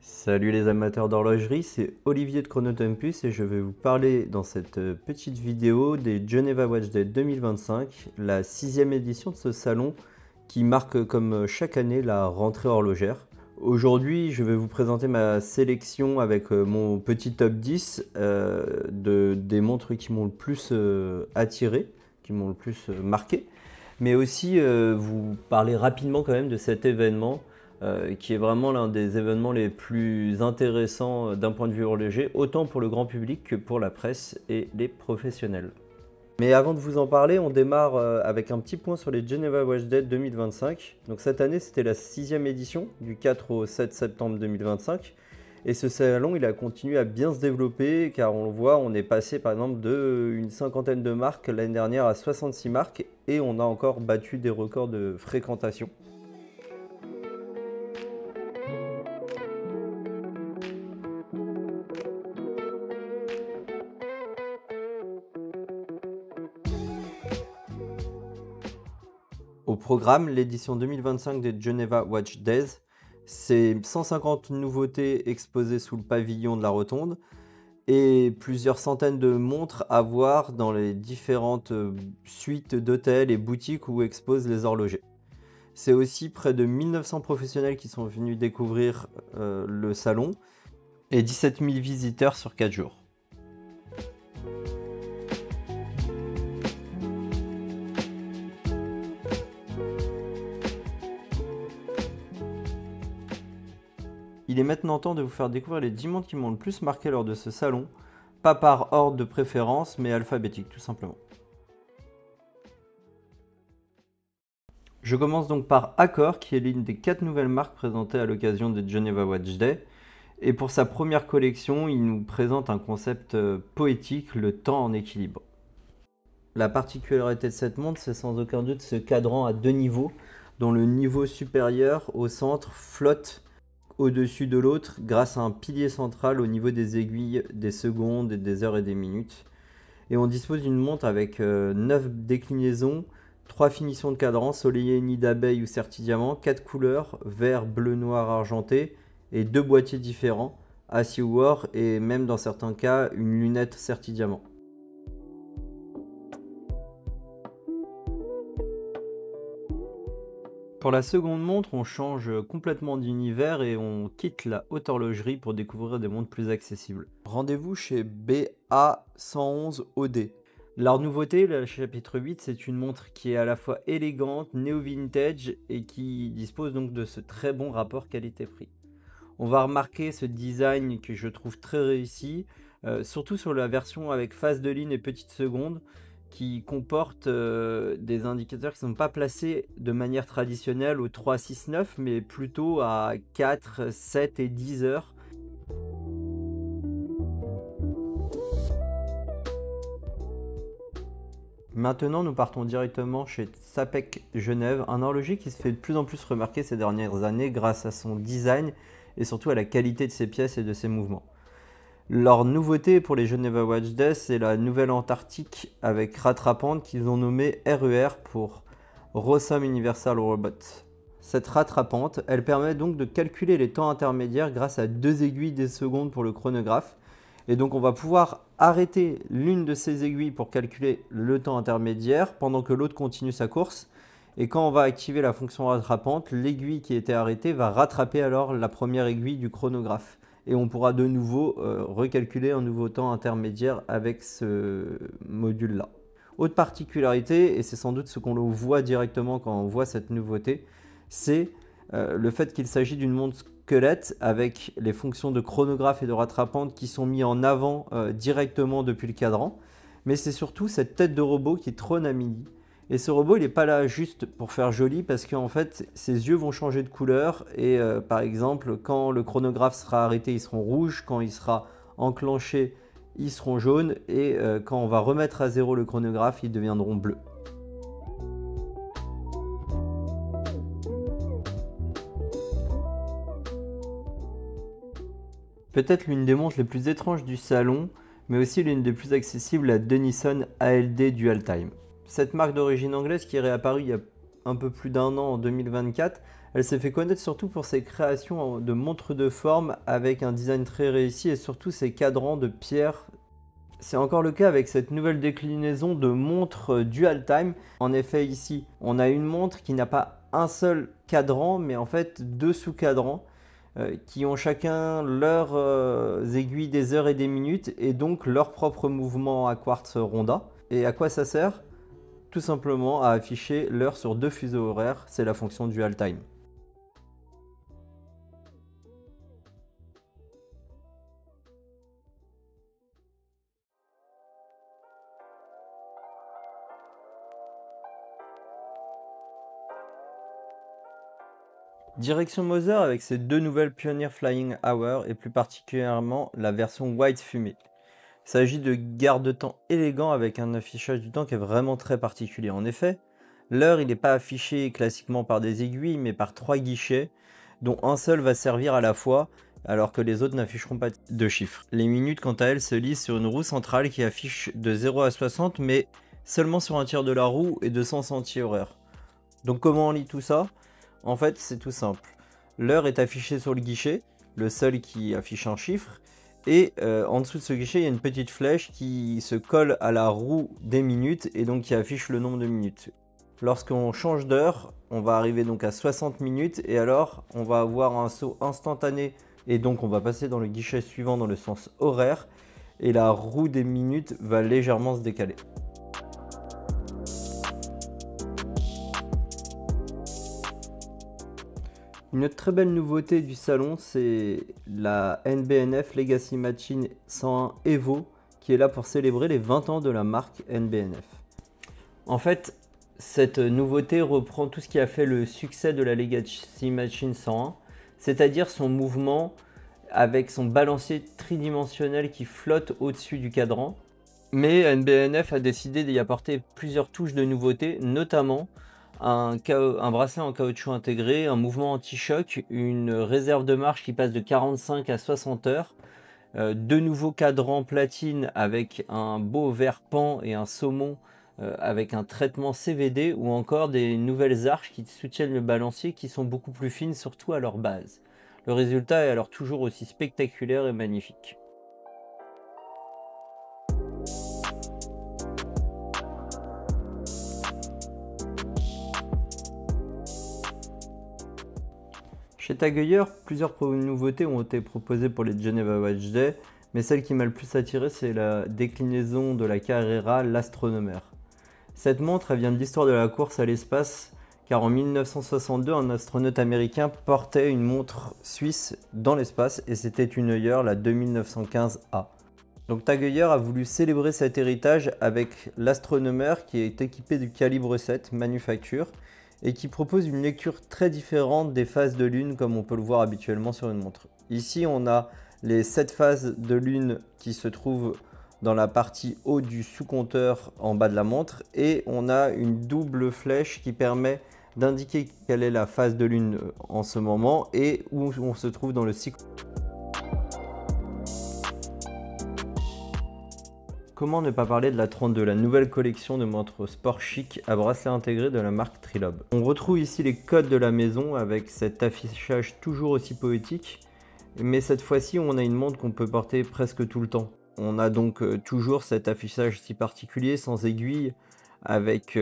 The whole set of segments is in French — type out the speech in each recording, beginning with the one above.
Salut les amateurs d'horlogerie, c'est Olivier de Chronotempus et je vais vous parler dans cette petite vidéo des Geneva Watch Day 2025, la 6e édition de ce salon qui marque comme chaque année la rentrée horlogère. Aujourd'hui, je vais vous présenter ma sélection avec mon petit top 10 des montres qui m'ont le plus attiré, qui m'ont le plus marqué, mais aussi vous parler rapidement quand même de cet événement qui est vraiment l'un des événements les plus intéressants d'un point de vue horloger, autant pour le grand public que pour la presse et les professionnels. Mais avant de vous en parler, on démarre avec un petit point sur les Geneva Watch Day 2025. Donc cette année, c'était la 6e édition, du 4 au 7 septembre 2025. Et ce salon, il a continué à bien se développer, car on le voit, on est passé par exemple d'une cinquantaine de marques l'année dernière à 66 marques, et on a encore battu des records de fréquentation. Au programme, l'édition 2025 des Geneva Watch Days, c'est 150 nouveautés exposées sous le pavillon de la Rotonde et plusieurs centaines de montres à voir dans les différentes suites d'hôtels et boutiques où exposent les horlogers. C'est aussi près de 1900 professionnels qui sont venus découvrir le salon et 17 000 visiteurs sur 4 jours. Il est maintenant temps de vous faire découvrir les 10 montres qui m'ont le plus marqué lors de ce salon, pas par ordre de préférence, mais alphabétique tout simplement. Je commence donc par Accor, qui est l'une des 4 nouvelles marques présentées à l'occasion des Geneva Watch Day. Et pour sa première collection, il nous présente un concept poétique, le temps en équilibre. La particularité de cette montre, c'est sans aucun doute ce cadran à 2 niveaux, dont le niveau supérieur au centre flotte au-dessus de l'autre grâce à un pilier central au niveau des aiguilles, des secondes, des heures et des minutes. Et on dispose d'une montre avec 9 déclinaisons, 3 finitions de cadran, soleillé, nid d'abeille ou certi-diamant, 4 couleurs, vert, bleu, noir, argenté, et 2 boîtiers différents, acier ou or, et même dans certains cas, une lunette certi-diamant. Pour la seconde montre, on change complètement d'univers et on quitte la haute horlogerie pour découvrir des montres plus accessibles. Rendez-vous chez BA111OD. Leur nouveauté, le chapitre 8, c'est une montre qui est à la fois élégante, néo-vintage et qui dispose donc de ce très bon rapport qualité-prix. On va remarquer ce design que je trouve très réussi, surtout sur la version avec phase de ligne et petite seconde, qui comporte des indicateurs qui ne sont pas placés de manière traditionnelle au 3, 6, 9, mais plutôt à 4, 7 et 10 heures. Maintenant, nous partons directement chez Sapec Genève, un horloger qui se fait de plus en plus remarquer ces dernières années grâce à son design et surtout à la qualité de ses pièces et de ses mouvements. Leur nouveauté pour les Geneva Watch Day, c'est la nouvelle Antarctique avec rattrapante qu'ils ont nommée RER pour Rossum Universal Robot. Cette rattrapante, elle permet donc de calculer les temps intermédiaires grâce à 2 aiguilles des secondes pour le chronographe. Et donc on va pouvoir arrêter l'une de ces aiguilles pour calculer le temps intermédiaire pendant que l'autre continue sa course. Et quand on va activer la fonction rattrapante, l'aiguille qui était arrêtée va rattraper alors la première aiguille du chronographe. Et on pourra de nouveau recalculer un nouveau temps intermédiaire avec ce module-là. Autre particularité, et c'est sans doute ce qu'on voit directement quand on voit cette nouveauté, c'est le fait qu'il s'agit d'une montre squelette avec les fonctions de chronographe et de rattrapante qui sont mis en avant directement depuis le cadran. Mais c'est surtout cette tête de robot qui trône à midi. Et ce robot, il n'est pas là juste pour faire joli parce qu'en fait, ses yeux vont changer de couleur. Et par exemple, quand le chronographe sera arrêté, ils seront rouges. Quand il sera enclenché, ils seront jaunes. Et quand on va remettre à zéro le chronographe, ils deviendront bleus. Peut-être l'une des montres les plus étranges du salon, mais aussi l'une des plus accessibles, la Denison ALD Dual Time. Cette marque d'origine anglaise qui est réapparue il y a un peu plus d'1 an en 2024, elle s'est fait connaître surtout pour ses créations de montres de forme avec un design très réussi et surtout ses cadrans de pierre. C'est encore le cas avec cette nouvelle déclinaison de montre Dual Time. En effet, ici, on a une montre qui n'a pas un seul cadran, mais en fait 2 sous-cadrans qui ont chacun leurs aiguilles des heures et des minutes et donc leur propre mouvement à quartz Ronda. Et à quoi ça sert? Tout simplement à afficher l'heure sur 2 fuseaux horaires, c'est la fonction Dual Time. Direction Moser avec ses 2 nouvelles Pioneer Flying Hour et plus particulièrement la version White Fumée. Il s'agit de garde-temps élégants avec un affichage du temps qui est vraiment très particulier. En effet, l'heure il n'est pas affiché classiquement par des aiguilles mais par 3 guichets dont un seul va servir à la fois alors que les autres n'afficheront pas de chiffres. Les minutes quant à elles se lisent sur une roue centrale qui affiche de 0 à 60 mais seulement sur un tiers de la roue et 200 centi-horaires. Donc comment on lit tout ça? En fait, c'est tout simple. L'heure est affichée sur le guichet, le seul qui affiche un chiffre, et en dessous de ce guichet, il y a une petite flèche qui se colle à la roue des minutes et donc qui affiche le nombre de minutes. Lorsqu'on change d'heure, on va arriver donc à 60 minutes et alors on va avoir un saut instantané et donc on va passer dans le guichet suivant dans le sens horaire et la roue des minutes va légèrement se décaler. Une autre très belle nouveauté du salon, c'est la NBNF Legacy Machine 101 Evo qui est là pour célébrer les 20 ans de la marque NBNF. En fait, cette nouveauté reprend tout ce qui a fait le succès de la Legacy Machine 101, c'est-à-dire son mouvement avec son balancier tridimensionnel qui flotte au-dessus du cadran. Mais NBNF a décidé d'y apporter plusieurs touches de nouveauté, notamment un bracelet en caoutchouc intégré, un mouvement anti-choc, une réserve de marche qui passe de 45 à 60 heures, 2 nouveaux cadrans platine avec un beau vert pan et un saumon avec un traitement CVD ou encore des nouvelles arches qui soutiennent le balancier qui sont beaucoup plus fines, surtout à leur base. Le résultat est alors toujours aussi spectaculaire et magnifique. Chez Tag Heuer, plusieurs nouveautés ont été proposées pour les Geneva Watch Day, mais celle qui m'a le plus attiré, c'est la déclinaison de la Carrera, l'Astronomer. Cette montre, elle vient de l'histoire de la course à l'espace, car en 1962, un astronaute américain portait une montre suisse dans l'espace, et c'était une Heuer, la 2915A. Donc Tag Heuer a voulu célébrer cet héritage avec l'Astronomer, qui est équipé du calibre 7 manufacture, et qui propose une lecture très différente des phases de lune comme on peut le voir habituellement sur une montre. Ici on a les 7 phases de lune qui se trouvent dans la partie haut du sous-compteur en bas de la montre et on a une double flèche qui permet d'indiquer quelle est la phase de lune en ce moment et où on se trouve dans le cycle. Comment ne pas parler de la 32, la nouvelle collection de montres sport chic à bracelet intégré de la marque Trilob. On retrouve ici les codes de la maison avec cet affichage toujours aussi poétique, mais cette fois-ci on a une montre qu'on peut porter presque tout le temps. On a donc toujours cet affichage si particulier, sans aiguille, avec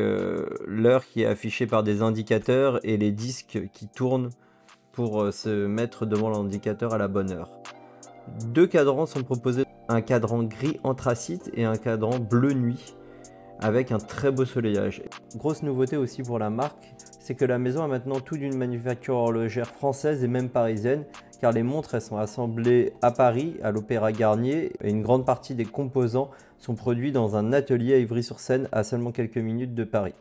l'heure qui est affichée par des indicateurs et les disques qui tournent pour se mettre devant l'indicateur à la bonne heure. 2 cadrans sont proposés, un cadran gris anthracite et un cadran bleu nuit avec un très beau soleillage. Grosse nouveauté aussi pour la marque, c'est que la maison a maintenant tout d'une manufacture horlogère française et même parisienne, car les montres elles sont assemblées à Paris, à l'Opéra Garnier, et une grande partie des composants sont produits dans un atelier à Ivry-sur-Seine à seulement quelques minutes de Paris.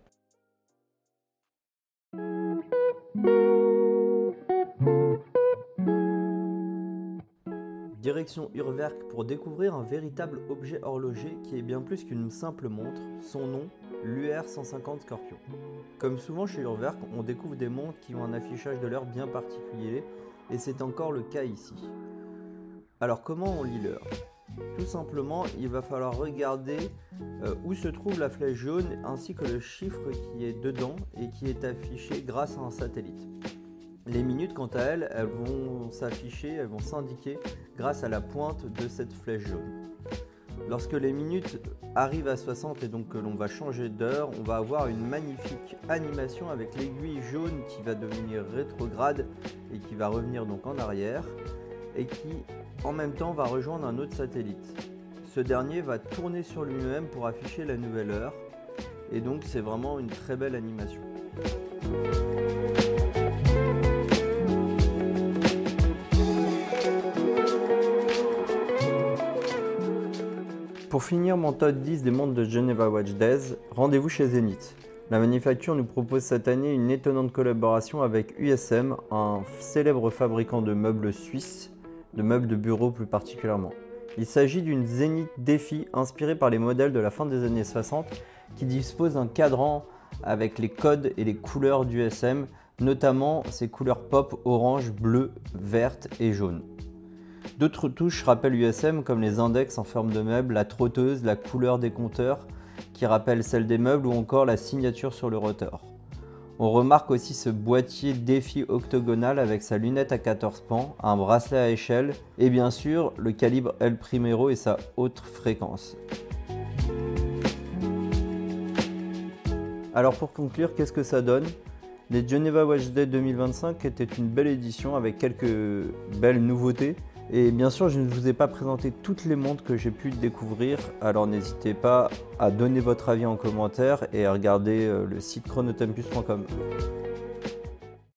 Direction Urwerk pour découvrir un véritable objet horloger qui est bien plus qu'une simple montre, son nom, l'UR150 Scorpion. Comme souvent chez Urwerk, on découvre des montres qui ont un affichage de l'heure bien particulier, et c'est encore le cas ici. Alors comment on lit l'heure? Tout simplement, il va falloir regarder où se trouve la flèche jaune ainsi que le chiffre qui est dedans et qui est affiché grâce à un satellite. Les minutes, quant à elles, elles vont s'afficher, elles vont s'indiquer grâce à la pointe de cette flèche jaune. Lorsque les minutes arrivent à 60 et donc que l'on va changer d'heure, on va avoir une magnifique animation avec l'aiguille jaune qui va devenir rétrograde et qui va revenir donc en arrière et qui en même temps va rejoindre un autre satellite. Ce dernier va tourner sur lui-même pour afficher la nouvelle heure et donc c'est vraiment une très belle animation. Pour finir mon top 10 des montres de Geneva Watch Days, rendez-vous chez Zenith. La manufacture nous propose cette année une étonnante collaboration avec USM, un célèbre fabricant de meubles suisse, de meubles de bureau plus particulièrement. Il s'agit d'une Zenith Défi inspirée par les modèles de la fin des années 60 qui dispose d'un cadran avec les codes et les couleurs d'USM, notamment ses couleurs pop orange, bleu, verte et jaune. D'autres touches rappellent USM comme les index en forme de meuble, la trotteuse, la couleur des compteurs qui rappelle celle des meubles ou encore la signature sur le rotor. On remarque aussi ce boîtier Défi octogonal avec sa lunette à 14 pans, un bracelet à échelle et bien sûr le calibre El Primero et sa haute fréquence. Alors pour conclure, qu'est-ce que ça donne ? Les Geneva Watch Day 2025 étaient une belle édition avec quelques belles nouveautés. Et bien sûr, je ne vous ai pas présenté toutes les montres que j'ai pu découvrir, alors n'hésitez pas à donner votre avis en commentaire et à regarder le site chronotempus.com.